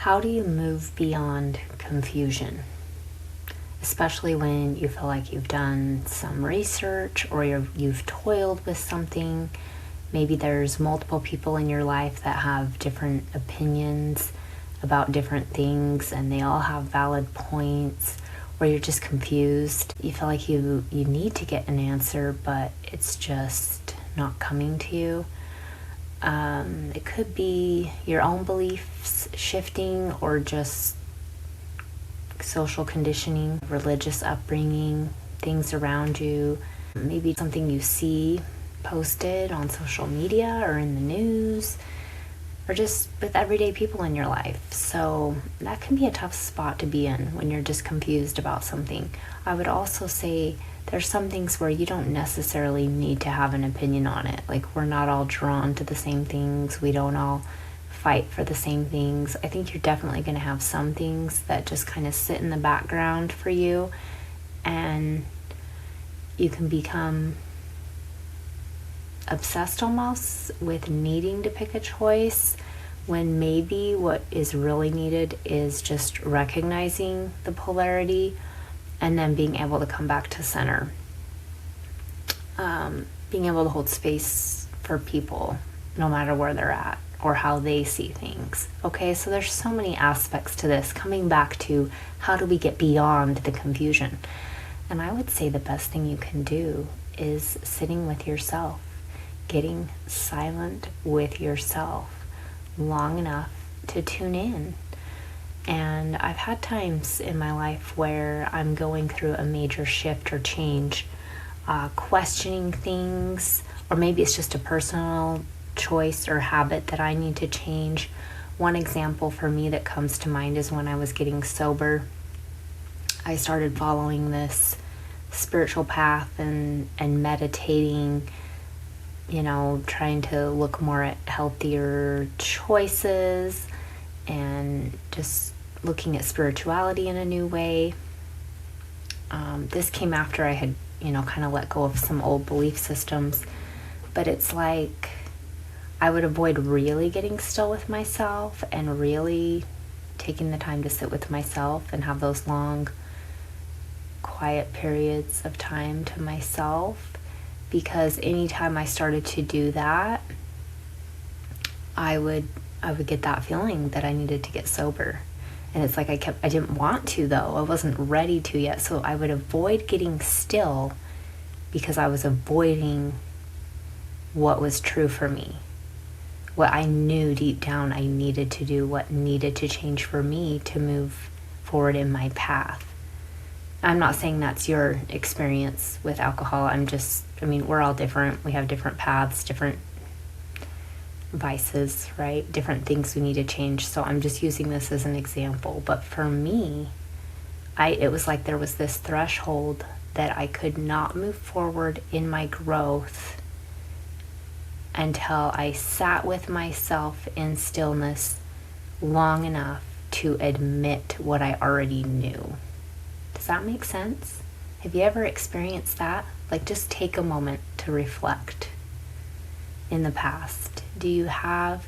How do you move beyond confusion? Especially when you feel like you've done some research or you've toiled with something. Maybe there's multiple people in your life that have different opinions about different things and they all have valid points, or you're just confused. You feel like you need to get an answer, but it's just not coming to you. It could be your own beliefs shifting, or just social conditioning, religious upbringing, things around you, maybe something you see posted on social media or in the news, or just with everyday people in your life. So that can be a tough spot to be in when you're just confused about something. I would also say there's some things where you don't necessarily need to have an opinion on it. Like, we're not all drawn to the same things. We don't all fight for the same things. I think you're definitely going to have some things that just kind of sit in the background for you, and you can become obsessed almost with needing to pick a choice, when maybe what is really needed is just recognizing the polarity and then being able to come back to center. Being able to hold space for people no matter where they're at or how they see things. Okay, so there's so many aspects to this, coming back to how do we get beyond the confusion. And I would say the best thing you can do is sitting with yourself, getting silent with yourself long enough to tune in. And I've had times in my life where I'm going through a major shift or change, questioning things, or maybe it's just a personal choice or habit that I need to change. One example for me that comes to mind is when I was getting sober. I started following this spiritual path and meditating, trying to look more at healthier choices and just looking at spirituality in a new way. This came after I had, kind of let go of some old belief systems, but it's like I would avoid really getting still with myself and really taking the time to sit with myself and have those long, quiet periods of time to myself, because anytime I started to do that, I would get that feeling that I needed to get sober. And it's like I didn't want to, though. I wasn't ready to yet. So I would avoid getting still because I was avoiding what was true for me, what I knew deep down I needed to do, what needed to change for me to move forward in my path. I'm not saying that's your experience with alcohol. We're all different. We have different paths, different vices, right? Different things we need to change. So I'm just using this as an example. But for me, it was like there was this threshold that I could not move forward in my growth until I sat with myself in stillness long enough to admit what I already knew. Does that make sense? Have you ever experienced that? Like, just take a moment to reflect. In the past, do you have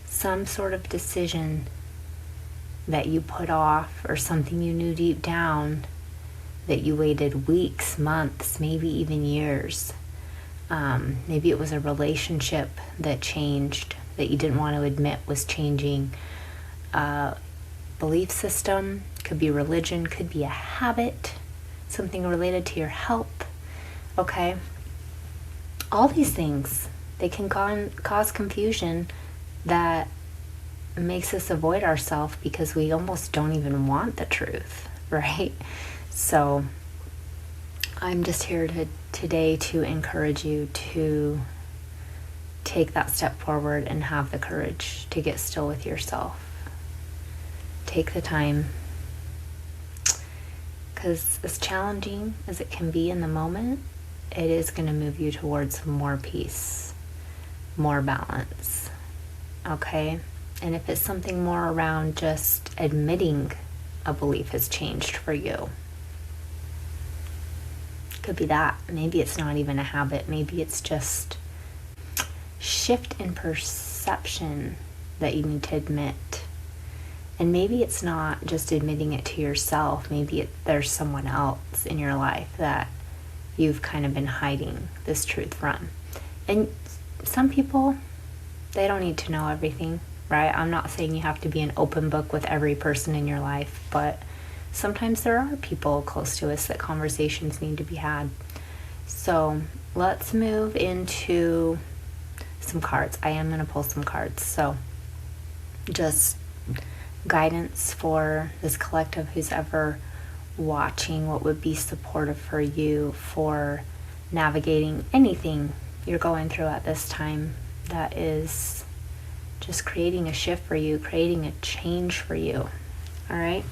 some sort of decision that you put off, or something you knew deep down that you waited weeks, months, maybe even years? Maybe it was a relationship that changed, that you didn't want to admit was changing. Belief system, could be religion, could be a habit, something related to your health. Okay? All these things, they can cause confusion that makes us avoid ourselves because we almost don't even want the truth, right? So I'm just here today to encourage you to take that step forward and have the courage to get still with yourself. Take the time, because as challenging as it can be in the moment, it is going to move you towards more peace, more balance, okay? And if it's something more around just admitting a belief has changed for you, could be that. Maybe it's not even a habit. Maybe it's just shift in perception that you need to admit. And maybe it's not just admitting it to yourself. Maybe there's someone else in your life that you've kind of been hiding this truth from. And some people, they don't need to know everything, right? I'm not saying you have to be an open book with every person in your life, but sometimes there are people close to us that conversations need to be had. So let's move into some cards. I am going to pull some cards. So just guidance for this collective who's ever watching. What would be supportive for you for navigating anything you're going through at this time that is just creating a shift for you, creating a change for you. All right.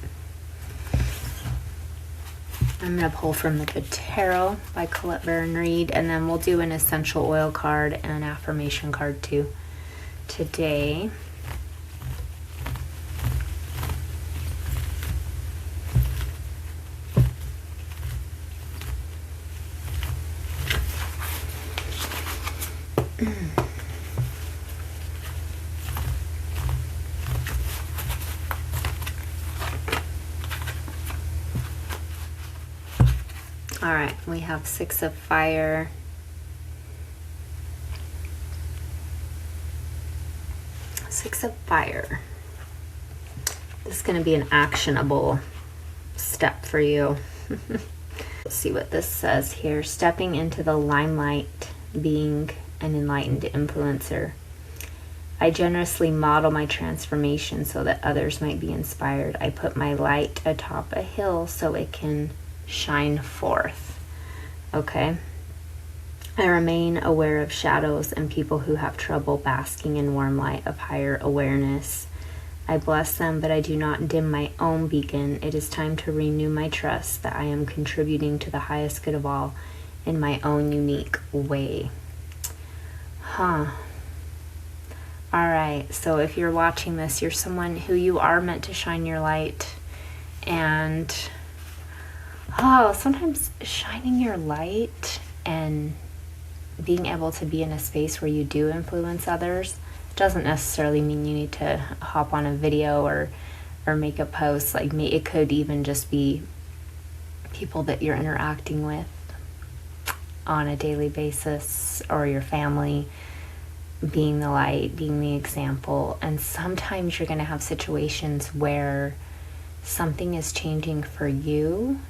I'm going to pull from the Good Tarot by Colette Baron-Reid, and then we'll do an essential oil card and an affirmation card too today. All right, we have 6 of Fire, 6 of Fire. This is going to be an actionable step for you. Let's see what this says here. Stepping into the limelight, being an enlightened influencer. I generously model my transformation so that others might be inspired. I put my light atop a hill so it can shine forth. Okay. I remain aware of shadows and people who have trouble basking in warm light of higher awareness. I bless them, but I do not dim my own beacon. It is time to renew my trust that I am contributing to the highest good of all in my own unique way. All right, so if you're watching this, you're someone who you are meant to shine your light. And sometimes shining your light and being able to be in a space where you do influence others doesn't necessarily mean you need to hop on a video or make a post. Like me, it could even just be people that you're interacting with on a daily basis, or your family, being the light, being the example. And sometimes you're going to have situations where something is changing for you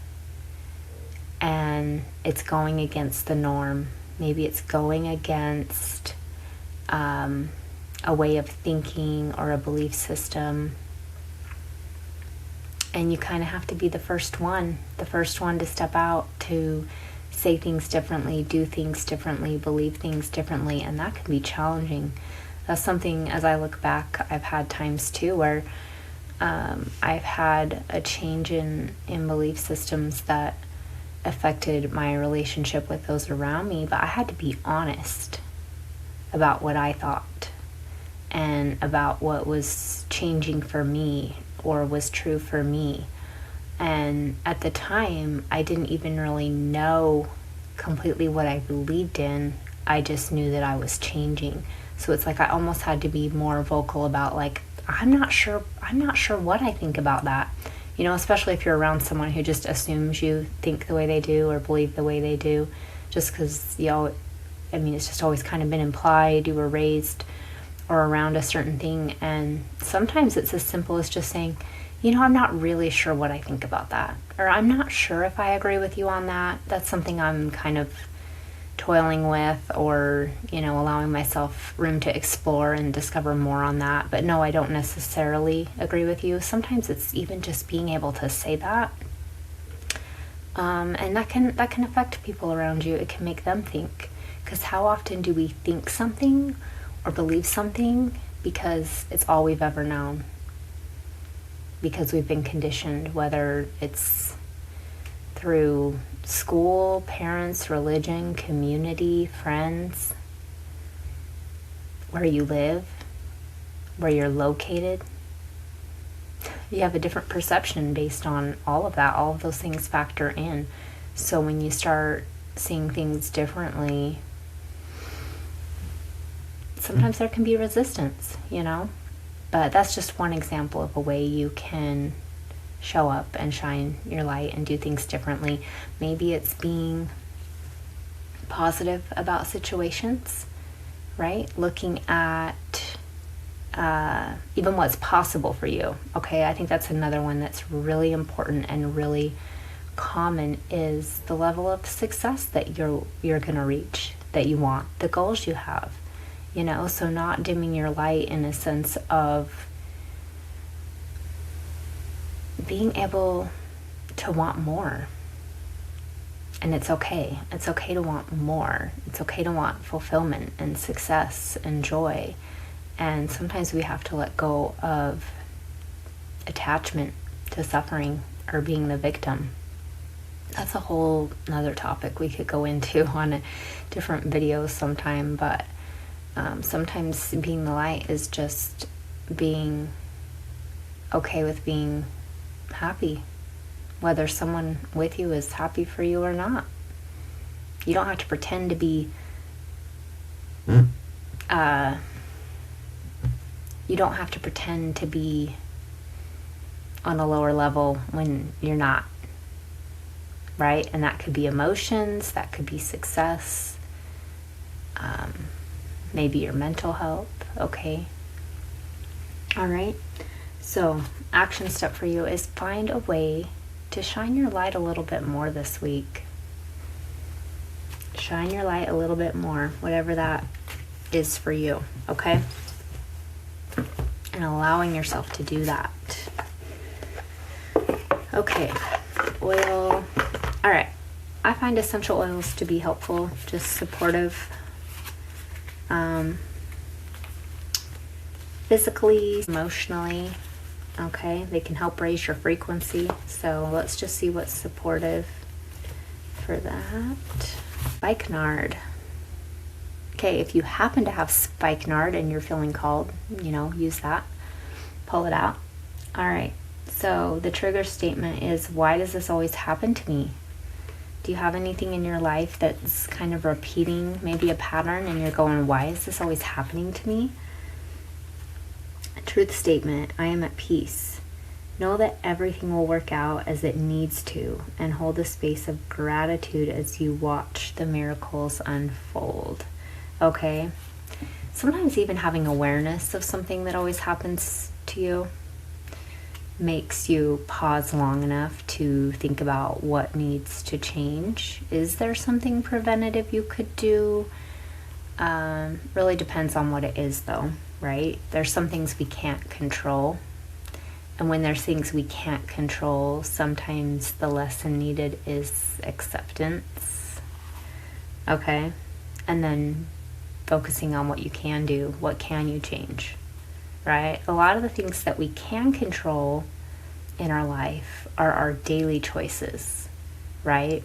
and it's going against the norm. Maybe it's going against a way of thinking or a belief system. And you kind of have to be the first one to step out, to say things differently, do things differently, believe things differently. And that can be challenging. That's something, as I look back, I've had times too where I've had a change in belief systems that affected my relationship with those around me, but I had to be honest about what I thought and about what was changing for me or was true for me. And at the time, I didn't even really know completely what I believed in. I just knew that I was changing. So it's like I almost had to be more vocal about, like, I'm not sure what I think about that. You know, especially if you're around someone who just assumes you think the way they do or believe the way they do, just because, it's just always kind of been implied, you were raised or around a certain thing. And sometimes it's as simple as just saying, I'm not really sure what I think about that. Or I'm not sure if I agree with you on that. That's something I'm kind of toiling with, or, allowing myself room to explore and discover more on that. But no, I don't necessarily agree with you. Sometimes it's even just being able to say that. And that can affect people around you. It can make them think. Because how often do we think something or believe something because it's all we've ever known? Because we've been conditioned, whether it's through school, parents, religion, community, friends, where you live, where you're located. You have a different perception based on all of that. All of those things factor in. So when you start seeing things differently, sometimes there can be resistance, But that's just one example of a way you can show up and shine your light and do things differently. Maybe it's being positive about situations, right? Looking at even what's possible for you. Okay, I think that's another one that's really important and really common, is the level of success that you're gonna reach, that you want, the goals you have, you know. So not dimming your light in a sense of being able to want more. And it's okay. It's okay to want more. It's okay to want fulfillment and success and joy. And sometimes we have to let go of attachment to suffering or being the victim. That's a whole another topic we could go into on a different video sometime. But sometimes being the light is just being okay with being happy, whether someone with you is happy for you or not. You don't have to pretend to be you don't have to pretend to be on a lower level when you're not, right? And that could be emotions, that could be success, maybe your mental health. Okay, all right. So action step for you is find a way to shine your light a little bit more this week. Shine your light a little bit more, whatever that is for you, okay? And allowing yourself to do that. Okay, oil. All right, I find essential oils to be helpful, just supportive, physically, emotionally. Okay, they can help raise your frequency. So let's just see what's supportive for that. Spikenard. Okay, if you happen to have spikenard and you're feeling called, you know, use that. Pull it out. All right, so the trigger statement is, why does this always happen to me? Do you have anything in your life that's kind of repeating maybe a pattern and you're going, why is this always happening to me? Truth statement, I am at peace. Know that everything will work out as it needs to, and hold a space of gratitude as you watch the miracles unfold. Okay? Sometimes even having awareness of something that always happens to you makes you pause long enough to think about what needs to change. Is there something preventative you could do? Really depends on what it is though, right? There's some things we can't control. And when there's things we can't control, sometimes the lesson needed is acceptance. Okay? And then focusing on what you can do. What can you change? Right? A lot of the things that we can control in our life are our daily choices, right?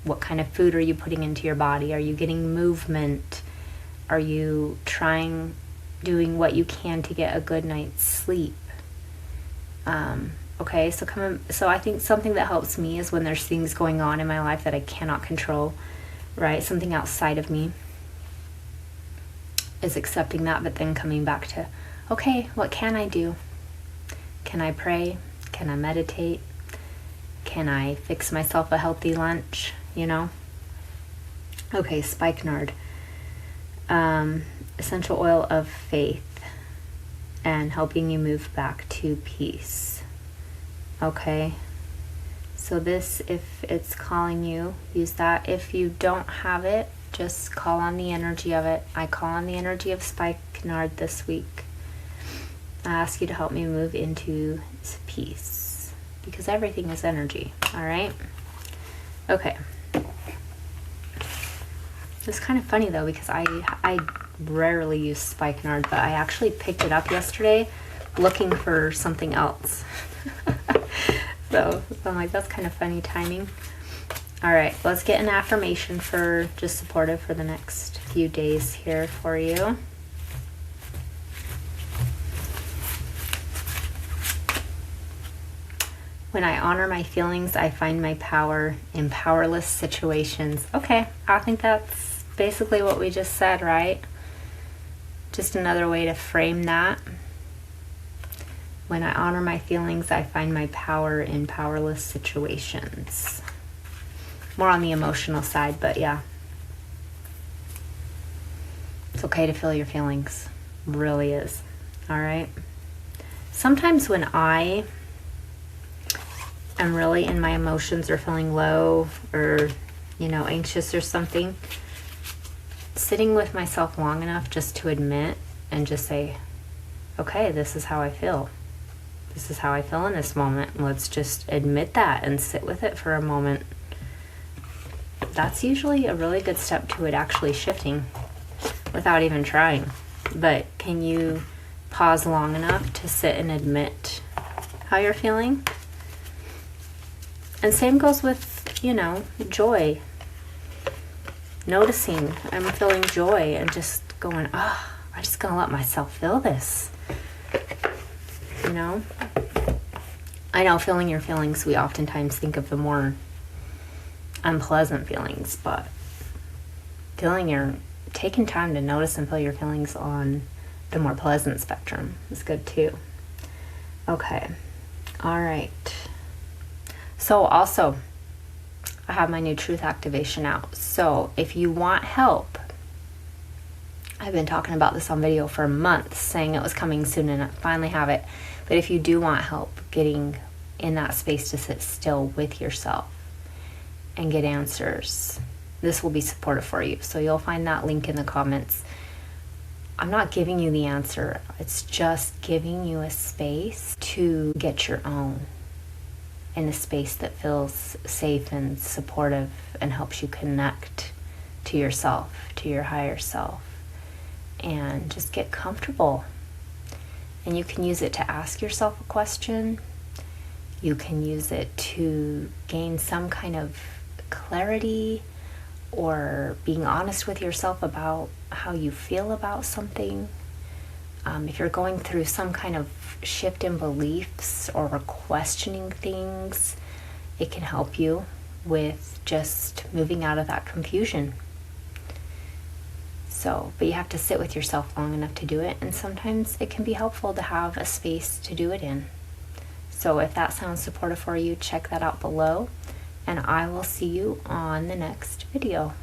What kind of food are you putting into your body? Are you getting movement? Are you doing what you can to get a good night's sleep? Okay, so I think something that helps me is when there's things going on in my life that I cannot control, right? Something outside of me, is accepting that, but then coming back to, okay, what can I do? Can I pray? Can I meditate? Can I fix myself a healthy lunch? You know? Okay, spikenard. Essential oil of faith and helping you move back to peace. Okay? So this, if it's calling you, use that. If you don't have it, just call on the energy of it. I call on the energy of spikenard this week. I ask you to help me move into peace, because everything is energy. All right? Okay. It's kind of funny though, because I rarely use spikenard, but I actually picked it up yesterday looking for something else. So I'm like, that's kind of funny timing. All right, let's get an affirmation for just supportive for the next few days here for you. When I honor my feelings, I find my power in powerless situations. Okay, I think that's basically what we just said, right? Just another way to frame that. When I honor my feelings, I find my power in powerless situations. More on the emotional side, but yeah. It's okay to feel your feelings. It really is. All right? Sometimes when I am really in my emotions or feeling low or, anxious or something, sitting with myself long enough just to admit and just say, okay, this is how I feel. This is how I feel in this moment. Let's just admit that and sit with it for a moment. That's usually a really good step to it actually shifting without even trying. But can you pause long enough to sit and admit how you're feeling? And same goes with, joy. Noticing I'm feeling joy and just going, I'm just going to let myself feel this. I know feeling your feelings, we oftentimes think of the more unpleasant feelings, but taking time to notice and feel your feelings on the more pleasant spectrum is good too. Okay. All right. So also, I have my new truth activation out. So if you want help, I've been talking about this on video for months, saying it was coming soon, and I finally have it. But if you do want help getting in that space to sit still with yourself and get answers, this will be supportive for you. So you'll find that link in the comments. I'm not giving you the answer. It's just giving you a space to get your own in a space that feels safe and supportive and helps you connect to yourself, to your higher self, and just get comfortable. And you can use it to ask yourself a question. You can use it to gain some kind of clarity or being honest with yourself about how you feel about something. If you're going through some kind of shift in beliefs or questioning things, it can help you with just moving out of that confusion. But you have to sit with yourself long enough to do it, and sometimes it can be helpful to have a space to do it in. So if that sounds supportive for you, check that out below, and I will see you on the next video.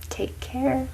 Take care.